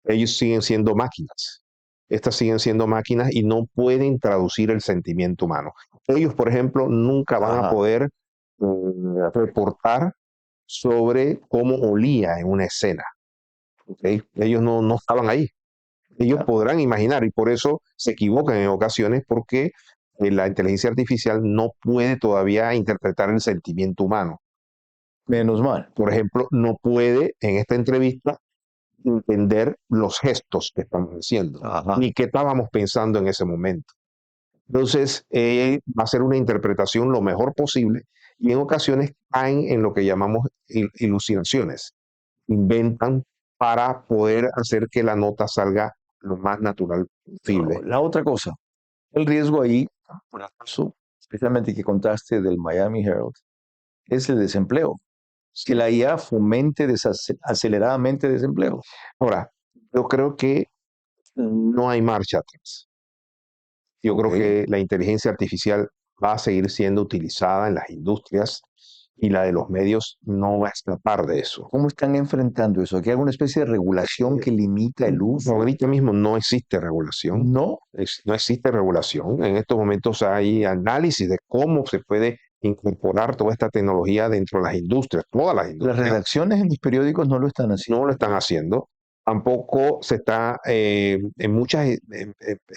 Ellos siguen siendo máquinas. Estas siguen siendo máquinas y no pueden traducir el sentimiento humano. Ellos, por ejemplo, nunca van a poder reportar sobre cómo olía en una escena. ¿Okay? Ellos no estaban ahí. Ellos podrán imaginar y por eso se equivocan en ocasiones porque la inteligencia artificial no puede todavía interpretar el sentimiento humano. Menos mal. Por ejemplo, no puede en esta entrevista entender los gestos que estamos haciendo, ni qué estábamos pensando en ese momento. Entonces, va a ser una interpretación lo mejor posible y en ocasiones caen en lo que llamamos ilusionaciones. Inventan para poder hacer que la nota salga lo más natural Horrible. La otra cosa, el riesgo ahí, por acaso, especialmente que contaste del Miami Herald, es el desempleo. Que la IA fomente aceleradamente desempleo. Ahora, yo creo que no hay marcha atrás. Yo creo que la inteligencia artificial va a seguir siendo utilizada en las industrias y la de los medios no va a escapar de eso. ¿Cómo están enfrentando eso? ¿Que hay alguna especie de regulación que limita el uso? Ahorita mismo no existe regulación. No. No existe regulación. En estos momentos hay análisis de cómo se puede incorporar toda esta tecnología dentro de las industrias, todas las industrias. Las redacciones en los periódicos no lo están haciendo. No lo están haciendo. Tampoco se está, en muchos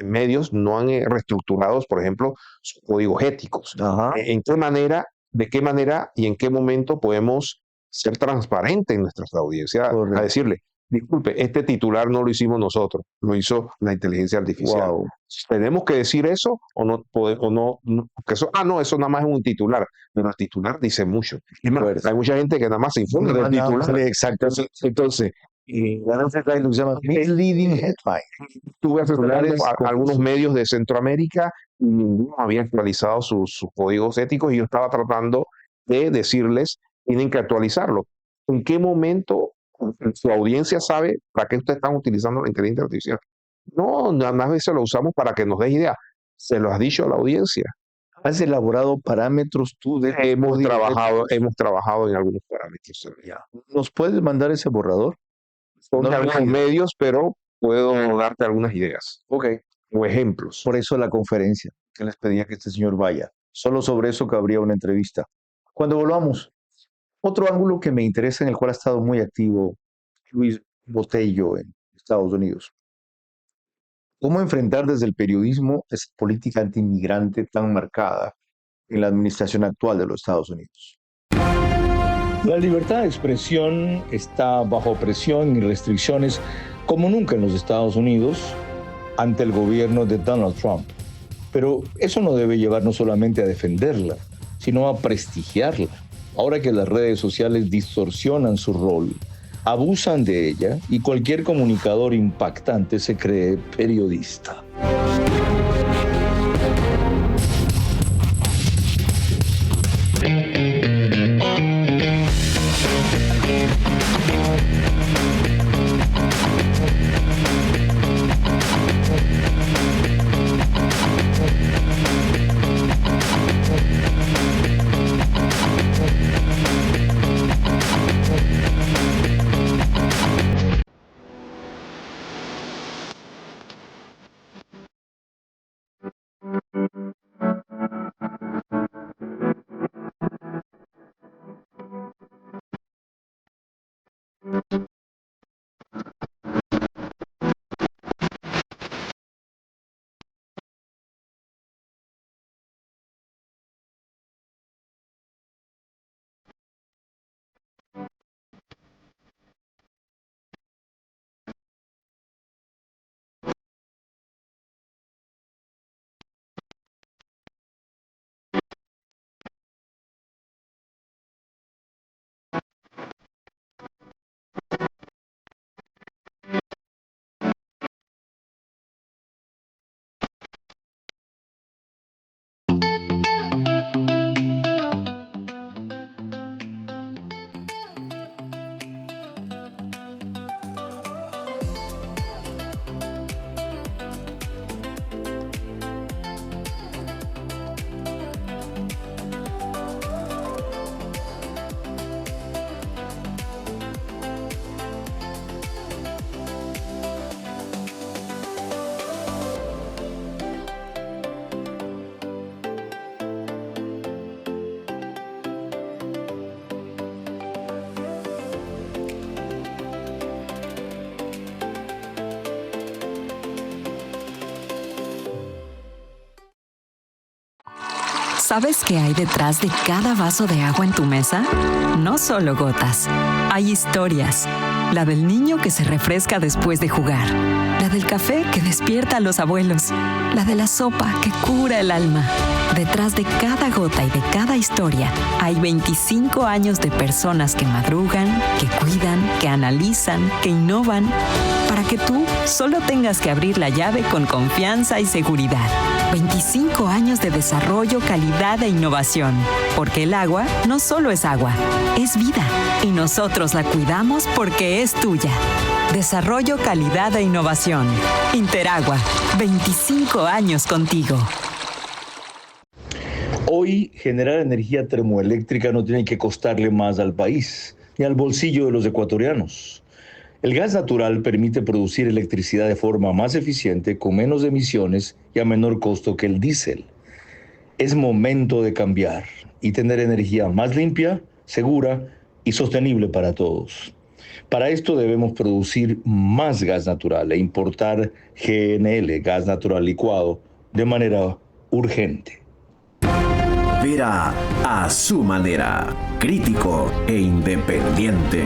medios no han reestructurado, por ejemplo, sus códigos éticos. ¿En qué manera, de qué manera y en qué momento podemos ser transparentes en nuestras audiencias? Correcto. A decirle, disculpe, este titular no lo hicimos nosotros, lo hizo la inteligencia artificial. Wow. ¿Tenemos que decir eso o no? Eso nada más es un titular, pero el titular dice mucho. Es más, hay mucha gente que nada más se informa del titular. Exacto. Entonces, lo que se llama misleading headline. Estuve asesorando a algunos medios de Centroamérica y ninguno había actualizado sus códigos éticos y yo estaba tratando de decirles, tienen que actualizarlo. ¿En qué momento su audiencia sabe para qué ustedes están utilizando la inteligencia artificial? No, nada más veces lo usamos para que nos des idea. Se lo has dicho a la audiencia. ¿Has elaborado parámetros tú? Hemos trabajado en algunos parámetros. Ya. ¿Nos puedes mandar ese borrador? Son de algunos medios, pero puedo darte algunas ideas. Ok. O ejemplos. Por eso la conferencia, que les pedía que este señor vaya. Solo sobre eso cabría una entrevista. Cuando volvamos, otro ángulo que me interesa, en el cual ha estado muy activo Luis Botello en Estados Unidos. ¿Cómo enfrentar desde el periodismo esa política antimigrante tan marcada en la administración actual de los Estados Unidos? La libertad de expresión está bajo presión y restricciones como nunca en los Estados Unidos ante el gobierno de Donald Trump. Pero eso no debe llevarnos solamente a defenderla, sino a prestigiarla. Ahora que las redes sociales distorsionan su rol, abusan de ella y cualquier comunicador impactante se cree periodista. ¿Sabes qué hay detrás de cada vaso de agua en tu mesa? No solo gotas. Hay historias. La del niño que se refresca después de jugar. La del café que despierta a los abuelos. La de la sopa que cura el alma. Detrás de cada gota y de cada historia hay 25 años de personas que madrugan, que cuidan, que analizan, que innovan, para para que tú solo tengas que abrir la llave con confianza y seguridad. 25 años de desarrollo, calidad e innovación. Porque el agua no solo es agua, es vida. Y nosotros la cuidamos porque es tuya. Desarrollo, calidad e innovación. Interagua, 25 años contigo. Hoy, generar energía termoeléctrica no tiene que costarle más al país ni al bolsillo de los ecuatorianos. El gas natural permite producir electricidad de forma más eficiente, con menos emisiones y a menor costo que el diésel. Es momento de cambiar y tener energía más limpia, segura y sostenible para todos. Para esto debemos producir más gas natural e importar GNL, gas natural licuado, de manera urgente. Vera a su manera, crítico e independiente.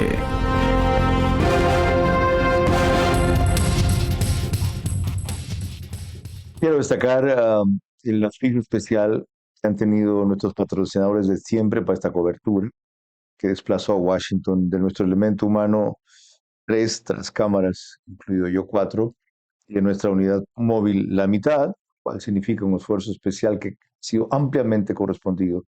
Quiero destacar el auspicio especial que han tenido nuestros patrocinadores de siempre para esta cobertura, que desplazó a Washington de nuestro elemento humano 3 trascámaras, incluido yo 4, y de nuestra unidad móvil la mitad, cual significa un esfuerzo especial que ha sido ampliamente correspondido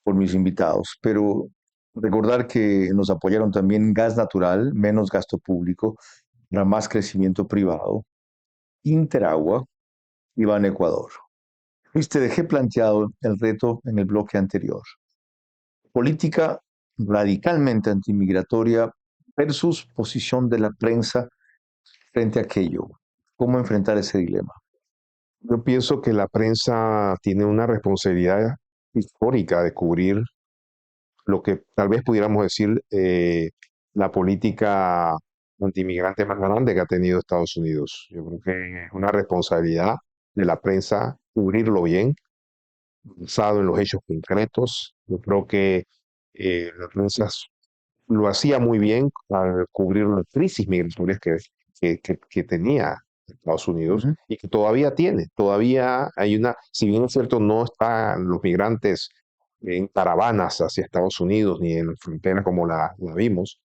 por mis invitados. Pero recordar que nos apoyaron también Gas Natural, menos gasto público, para más crecimiento privado, Interagua y Ban Ecuador. Luis, te dejé planteado el reto en el bloque anterior. Política radicalmente antimigratoria versus posición de la prensa frente a aquello. ¿Cómo enfrentar ese dilema? Yo pienso que la prensa tiene una responsabilidad histórica de cubrir lo que tal vez pudiéramos decir la política antimigrante más grande que ha tenido Estados Unidos. Yo creo que es una responsabilidad de la prensa cubrirlo bien, basado en los hechos concretos. Yo creo que la prensa lo hacía muy bien al cubrir las crisis migratorias que tenía Estados Unidos y que todavía tiene. Todavía hay una, si bien es cierto, no están los migrantes en caravanas hacia Estados Unidos ni en la frontera como la vimos,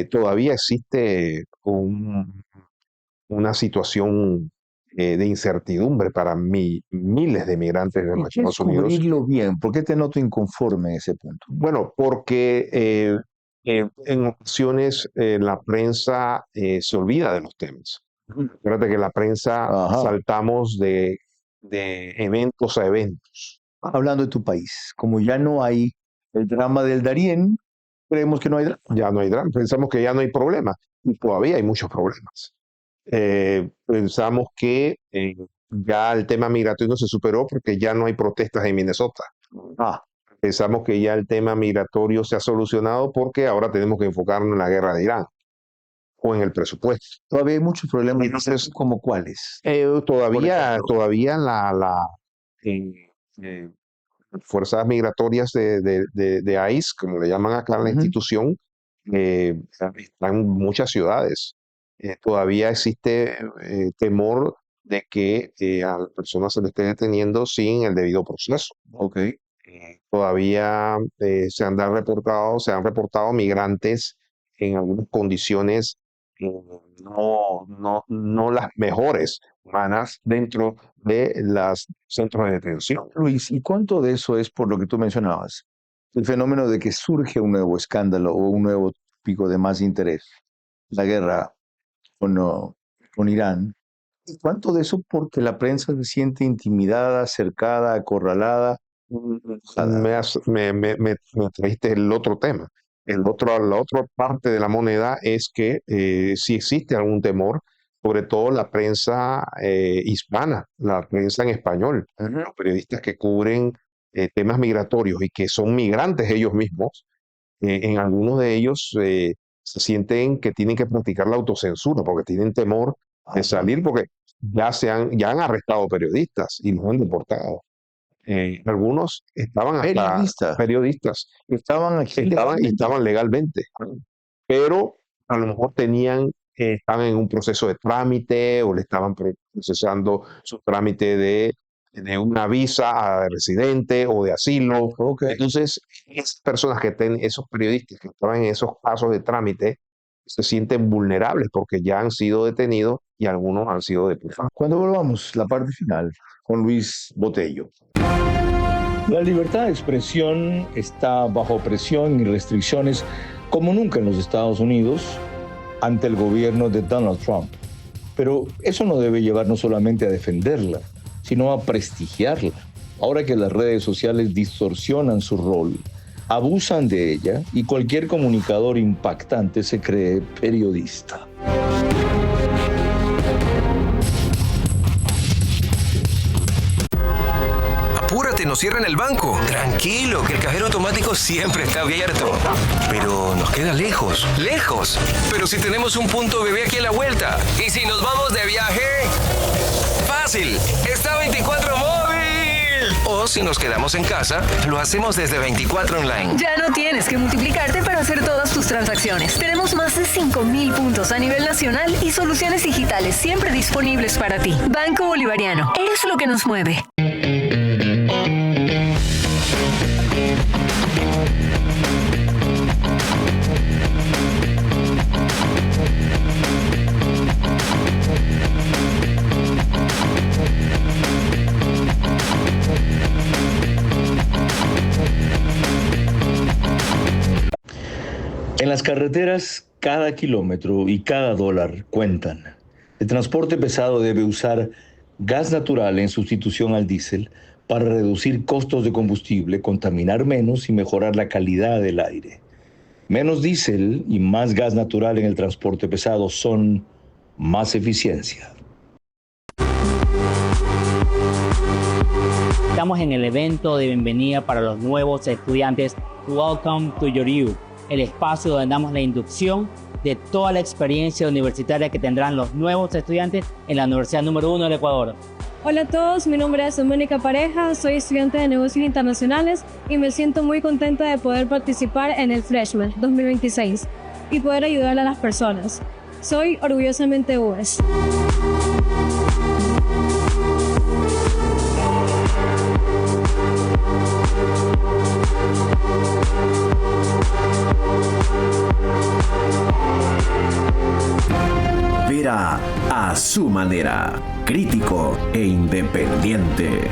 todavía existe una situación de incertidumbre para miles de migrantes de los Estados Unidos. Cubrirlo bien. ¿Por qué te noto inconforme en ese punto? Bueno, porque en ocasiones la prensa se olvida de los temas. Fíjate que la prensa saltamos de eventos a eventos. Hablando de tu país, como ya no hay el drama del Darién, creemos que no hay drama. Ya no hay drama, pensamos que ya no hay problema, y todavía hay muchos problemas. Pensamos que ya el tema migratorio se superó porque ya no hay protestas en Minnesota. Pensamos que ya el tema migratorio se ha solucionado porque ahora tenemos que enfocarnos en la guerra de Irán o en el presupuesto. Todavía hay muchos problemas. Entonces, ¿como cuáles? Todavía fuerzas migratorias de ICE, como le llaman acá a la institución, están en muchas ciudades. Todavía existe temor de que a las personas se les esté deteniendo sin el debido proceso. Todavía se han reportado migrantes en algunas condiciones no las mejores humanas dentro de los centros de detención. Luis, ¿y cuánto de eso es por lo que tú mencionabas? El fenómeno de que surge un nuevo escándalo o un nuevo pico de más interés. La guerra con Irán. ¿Y cuánto de eso porque la prensa se siente intimidada, cercada, acorralada? Me trajiste el otro tema. La otra parte de la moneda es que si existe algún temor, sobre todo la prensa hispana, la prensa en español, los periodistas que cubren temas migratorios y que son migrantes ellos mismos, en algunos de ellos se sienten que tienen que practicar la autocensura porque tienen temor de salir porque ya han arrestado periodistas y los han deportado. Algunos estaban periodistas estaban legalmente, pero a lo mejor estaban en un proceso de trámite o le estaban procesando su trámite de una visa de residente o de asilo. Entonces, esas personas esos periodistas que estaban en esos casos de trámite, se sienten vulnerables porque ya han sido detenidos y algunos han sido deportados. Cuando volvamos, la parte final, con Luis Botello. La libertad de expresión está bajo presión y restricciones como nunca en los Estados Unidos ante el gobierno de Donald Trump. Pero eso no debe llevarnos solamente a defenderla, sino a prestigiarla. Ahora que las redes sociales distorsionan su rol, abusan de ella y cualquier comunicador impactante se cree periodista. Apúrate, nos cierran el banco. Tranquilo, que el cajero automático siempre está abierto. Pero nos queda lejos. ¡Lejos! Pero si tenemos un punto bebé aquí a la vuelta. ¿Y si nos vamos de viaje? ¡Fácil! ¡Está 24 móvil! O si nos quedamos en casa, lo hacemos desde 24 online. Ya no tienes que multiplicarte para hacer todas tus transacciones. Tenemos más de 5,000 puntos a nivel nacional y soluciones digitales siempre disponibles para ti. Banco Bolivariano es lo que nos mueve. En las carreteras, cada kilómetro y cada dólar cuentan. El transporte pesado debe usar gas natural en sustitución al diésel para reducir costos de combustible, contaminar menos y mejorar la calidad del aire. Menos diésel y más gas natural en el transporte pesado son más eficiencia. Estamos en el evento de bienvenida para los nuevos estudiantes Welcome to Your You, el espacio donde damos la inducción de toda la experiencia universitaria que tendrán los nuevos estudiantes en la Universidad número 1 del Ecuador. Hola a todos, mi nombre es Mónica Pareja, soy estudiante de negocios internacionales y me siento muy contenta de poder participar en el Freshman 2026 y poder ayudar a las personas. Soy orgullosamente UES. Vera a su manera, crítico e independiente.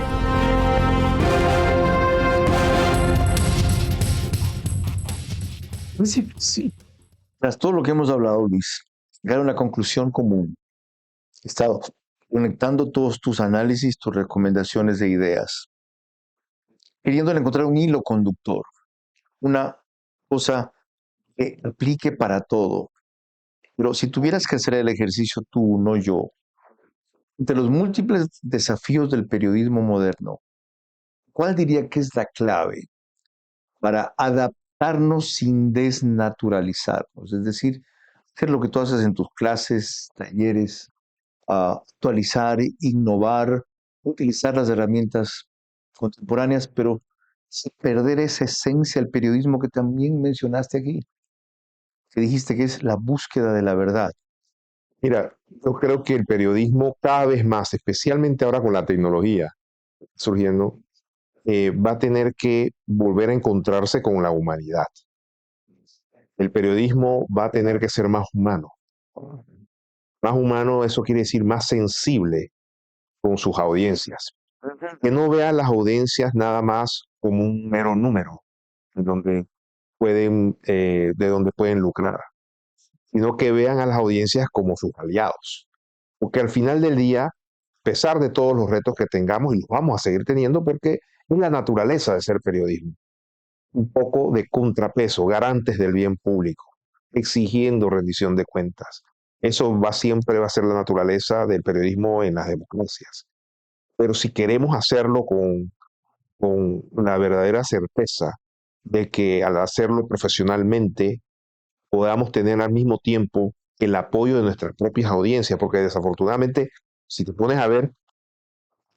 Sí. Tras todo lo que hemos hablado, Luis, llegar a una conclusión común. He estado conectando todos tus análisis, tus recomendaciones de ideas, queriendo encontrar un hilo conductor, una cosa que aplique para todo. Pero si tuvieras que hacer el ejercicio tú, no yo, entre los múltiples desafíos del periodismo moderno, ¿cuál diría que es la clave para adaptarnos sin desnaturalizarnos? Es decir, hacer lo que tú haces en tus clases, talleres, actualizar, innovar, utilizar las herramientas contemporáneas, pero sin perder esa esencia del periodismo que también mencionaste aquí, que dijiste que es la búsqueda de la verdad. Mira, yo creo que el periodismo cada vez más, especialmente ahora con la tecnología surgiendo, va a tener que volver a encontrarse con la humanidad. El periodismo va a tener que ser más humano. Más humano, eso quiere decir más sensible con sus audiencias. Que no vea las audiencias nada más como un mero número, de donde pueden lucrar, sino que vean a las audiencias como sus aliados. Porque al final del día, a pesar de todos los retos que tengamos, y los vamos a seguir teniendo porque es la naturaleza de ser periodismo, un poco de contrapeso, garantes del bien público, exigiendo rendición de cuentas. Eso siempre va a ser la naturaleza del periodismo en las democracias. Pero si queremos hacerlo con la verdadera certeza de que al hacerlo profesionalmente podamos tener al mismo tiempo el apoyo de nuestras propias audiencias, porque desafortunadamente, si te pones a ver,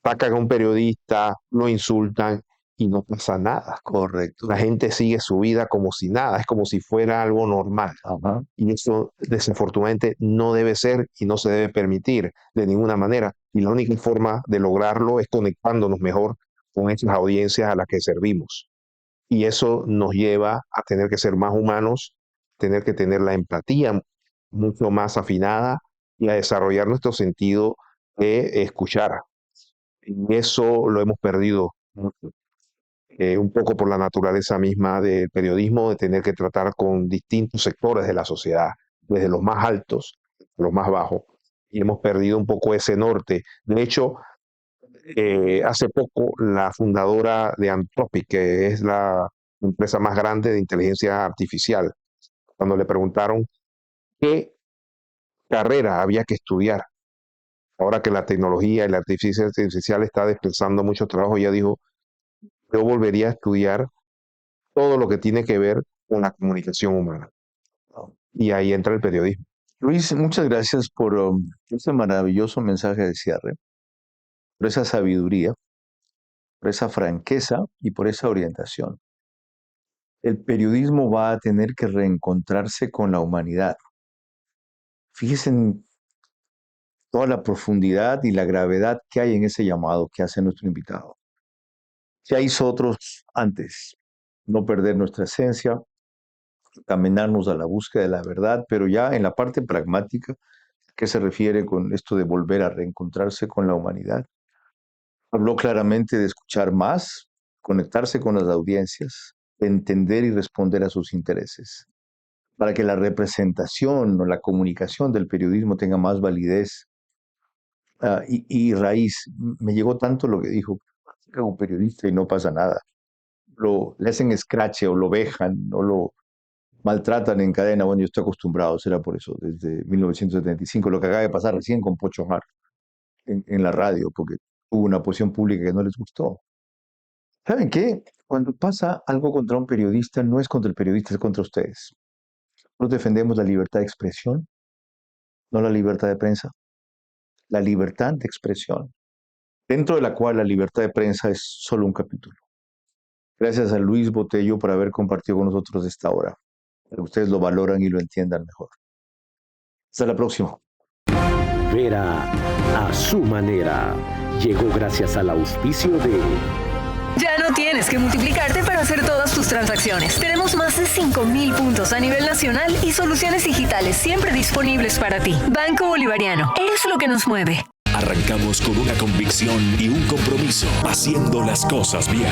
atacan a un periodista, lo insultan y no pasa nada. Correcto. La gente sigue su vida como si nada, es como si fuera algo normal. Ajá. Y eso desafortunadamente no debe ser y no se debe permitir de ninguna manera. Y la única forma de lograrlo es conectándonos mejor con esas audiencias a las que servimos. Y eso nos lleva a tener que ser más humanos, tener que tener la empatía mucho más afinada y a desarrollar nuestro sentido de escuchar. Y eso lo hemos perdido mucho. Un poco por la naturaleza misma del periodismo, de tener que tratar con distintos sectores de la sociedad, desde los más altos a los más bajos, y hemos perdido un poco ese norte. De hecho, hace poco la fundadora de Anthropic, que es la empresa más grande de inteligencia artificial, cuando le preguntaron qué carrera había que estudiar, ahora que la tecnología y la inteligencia artificial está desplazando mucho trabajo, ella dijo: yo volvería a estudiar todo lo que tiene que ver con la comunicación humana. Y ahí entra el periodismo. Luis, muchas gracias por ese maravilloso mensaje de cierre, por esa sabiduría, por esa franqueza y por esa orientación. El periodismo va a tener que reencontrarse con la humanidad. Fíjense en toda la profundidad y la gravedad que hay en ese llamado que hace nuestro invitado. Ya hizo otros antes, no perder nuestra esencia, caminarnos a la búsqueda de la verdad, pero ya en la parte pragmática, ¿qué se refiere con esto de volver a reencontrarse con la humanidad? Habló claramente de escuchar más, conectarse con las audiencias, de entender y responder a sus intereses, para que la representación o la comunicación del periodismo tenga más validez y raíz. Me llegó tanto lo que dijo: un periodista y no pasa nada. Le hacen escrache o lo vejan o lo maltratan en cadena. Bueno, yo estoy acostumbrado, será por eso, desde 1975, lo que acaba de pasar recién con Pocho Mar en la radio, porque hubo una posición pública que no les gustó. ¿Saben qué? Cuando pasa algo contra un periodista, no es contra el periodista, es contra ustedes. Nosotros defendemos la libertad de expresión, no la libertad de prensa. La libertad de expresión, dentro de la cual la libertad de prensa es solo un capítulo. Gracias a Luis Botello por haber compartido con nosotros esta hora. Que ustedes lo valoran y lo entiendan mejor. Hasta la próxima. Vera a su manera. Llegó gracias al auspicio de... Ya no tienes que multiplicarte para hacer todas tus transacciones. Tenemos más de 5,000 puntos a nivel nacional y soluciones digitales siempre disponibles para ti. Banco Bolivariano es lo que nos mueve. Arrancamos con una convicción y un compromiso, haciendo las cosas bien.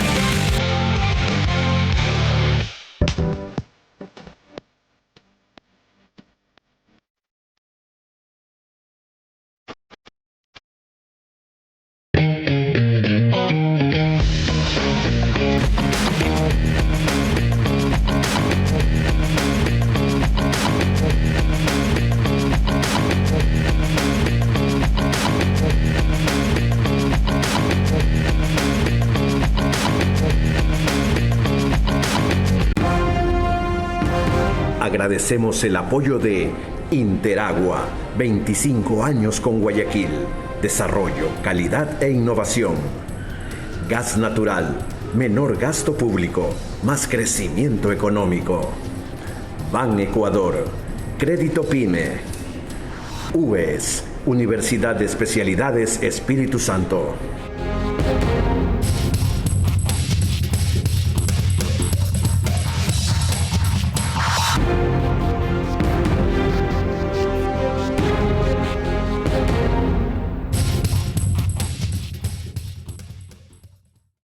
Agradecemos el apoyo de Interagua, 25 años con Guayaquil. Desarrollo, calidad e innovación. Gas natural, menor gasto público, más crecimiento económico. Ban Ecuador, Crédito PYME. UES, Universidad de Especialidades Espíritu Santo.